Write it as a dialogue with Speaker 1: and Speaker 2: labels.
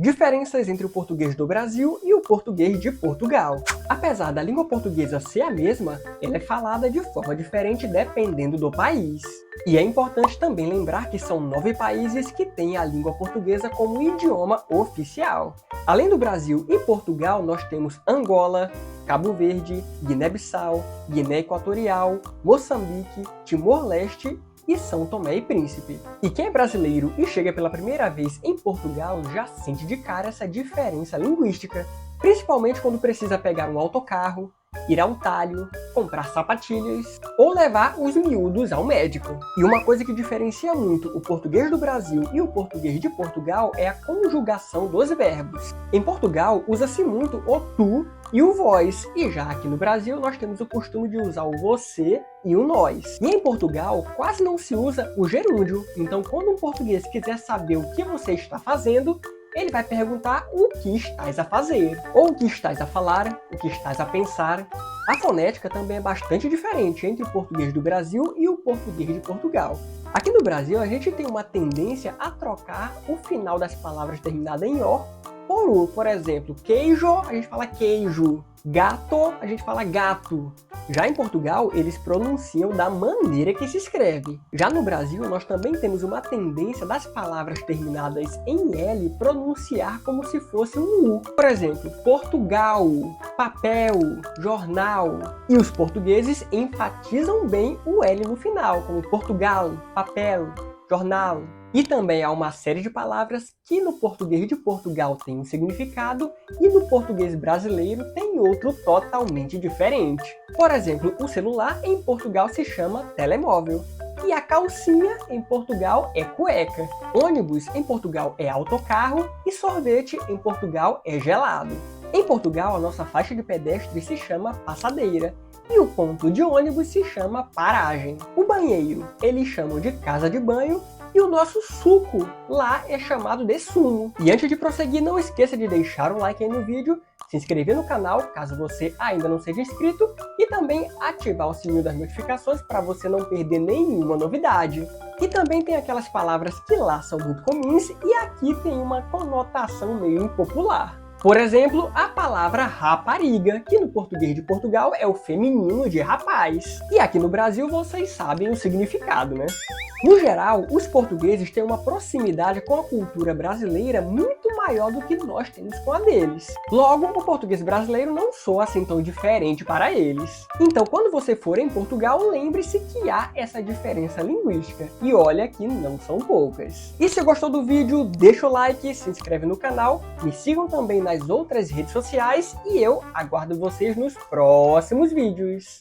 Speaker 1: Diferenças entre o português do Brasil e o português de Portugal. Apesar da língua portuguesa ser a mesma, ela é falada de forma diferente dependendo do país. E é importante também lembrar que são 9 países que têm a língua portuguesa como idioma oficial. Além do Brasil e Portugal, nós temos Angola, Cabo Verde, Guiné-Bissau, Guiné Equatorial, Moçambique, Timor-Leste e São Tomé e Príncipe. E quem é brasileiro e chega pela primeira vez em Portugal já sente de cara essa diferença linguística, principalmente quando precisa pegar um autocarro, ir ao talho, comprar sapatilhas ou levar os miúdos ao médico. E uma coisa que diferencia muito o português do Brasil e o português de Portugal é a conjugação dos verbos. Em Portugal, usa-se muito o tu e o vós, e já aqui no Brasil nós temos o costume de usar o você e o nós. E em Portugal quase não se usa o gerúndio, então quando um português quiser saber o que você está fazendo, ele vai perguntar o que estás a fazer, ou o que estás a falar, o que estás a pensar. A fonética também é bastante diferente entre o português do Brasil e o português de Portugal. Aqui no Brasil a gente tem uma tendência a trocar o final das palavras terminadas em "o" por "u". Por exemplo, queijo, a gente fala queijo. Gato, a gente fala gato. Já em Portugal, eles pronunciam da maneira que se escreve. Já no Brasil, nós também temos uma tendência das palavras terminadas em L pronunciar como se fosse um U. Por exemplo, Portugal, papel, jornal. E os portugueses enfatizam bem o L no final, como Portugal, papel, jornal. E também há uma série de palavras que no português de Portugal tem um significado e no português brasileiro tem outro totalmente diferente. Por exemplo, o celular em Portugal se chama telemóvel. E a calcinha em Portugal é cueca. Ônibus em Portugal é autocarro e sorvete em Portugal é gelado. Em Portugal, a nossa faixa de pedestre se chama passadeira. E o ponto de ônibus se chama paragem. O banheiro, eles chamam de casa de banho. E o nosso suco lá é chamado de sumo. E antes de prosseguir, não esqueça de deixar um like aí no vídeo, se inscrever no canal, caso você ainda não seja inscrito, e também ativar o sininho das notificações para você não perder nenhuma novidade. E também tem aquelas palavras que lá são muito comuns e aqui tem uma conotação meio impopular. Por exemplo, a palavra rapariga, que no português de Portugal é o feminino de rapaz. E aqui no Brasil vocês sabem o significado, né? No geral, os portugueses têm uma proximidade com a cultura brasileira muito maior do que nós temos com a deles. Logo, o português brasileiro não soa assim tão diferente para eles. Então, quando você for em Portugal, lembre-se que há essa diferença linguística. E olha que não são poucas. E se gostou do vídeo, deixa o like, se inscreve no canal, me sigam também nas outras redes sociais e eu aguardo vocês nos próximos vídeos.